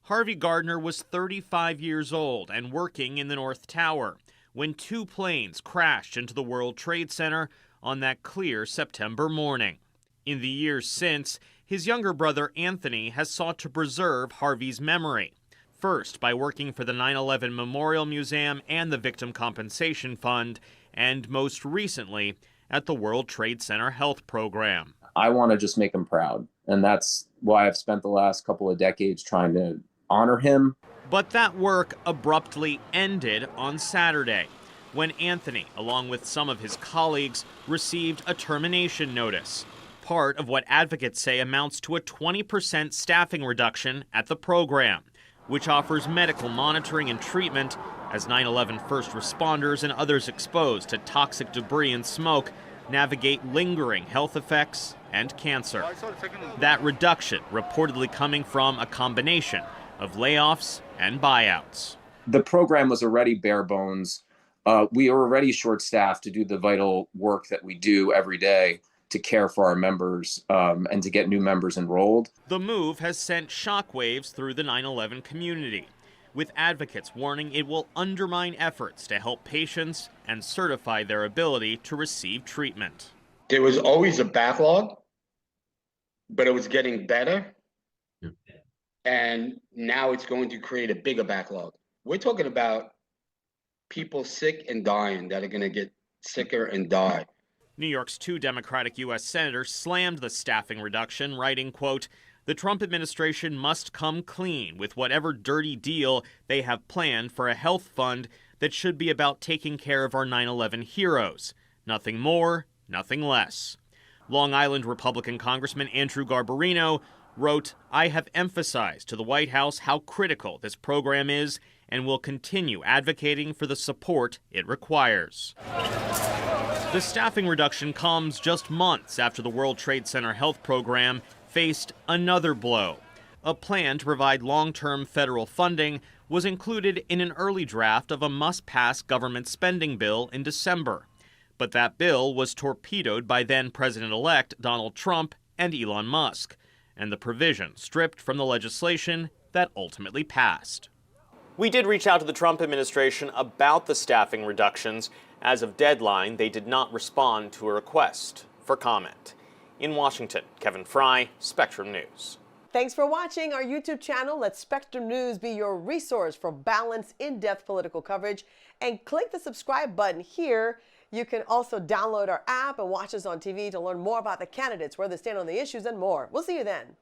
Harvey Gardner was 35 years old and working in the North Tower when two planes crashed into the World Trade Center on that clear September morning. In the years since, his younger brother Anthony has sought to preserve Harvey's memory, first by working for the 9/11 Memorial Museum and the Victim Compensation Fund, and most recently at the World Trade Center Health Program. I want to just make him proud, and that's why I've spent the last couple of decades trying to honor him. But that work abruptly ended on Saturday when Anthony, along with some of his colleagues, received a termination notice, part of what advocates say amounts to a 20% staffing reduction at the program, which offers medical monitoring and treatment as 9/11 first responders and others exposed to toxic debris and smoke navigate lingering health effects and cancer. That reduction reportedly coming from a combination of layoffs and buyouts. The program was already bare bones. We are already short-staffed to do the vital work that we do every day to care for our members and to get new members enrolled. The move has sent shockwaves through the 9/11 community, with advocates warning it will undermine efforts to help patients and certify their ability to receive treatment. There was always a backlog, but it was getting better. And now it's going to create a bigger backlog. We're talking about people sick and dying that are going to get sicker and die. New York's two Democratic U.S. senators slammed the staffing reduction, writing, quote, "The Trump administration must come clean with whatever dirty deal they have planned for a health fund that should be about taking care of our 9/11 heroes. Nothing more, nothing less." Long Island Republican Congressman Andrew Garbarino wrote, "I have emphasized to the White House how critical this program is and will continue advocating for the support it requires." The staffing reduction comes just months after the World Trade Center Health Program faced another blow. A plan to provide long-term federal funding was included in an early draft of a must-pass government spending bill in December. But that bill was torpedoed by then-President-elect Donald Trump and Elon Musk, and the provision stripped from the legislation that ultimately passed. We did reach out to the Trump administration about the staffing reductions. As of deadline, they did not respond to a request for comment. In Washington, Kevin Fry, Spectrum News. Thanks for watching our YouTube channel. Let Spectrum News be your resource for balanced, in-depth political coverage. And click the subscribe button here. You can also download our app and watch us on TV to learn more about the candidates, where they stand on the issues, and more. We'll see you then.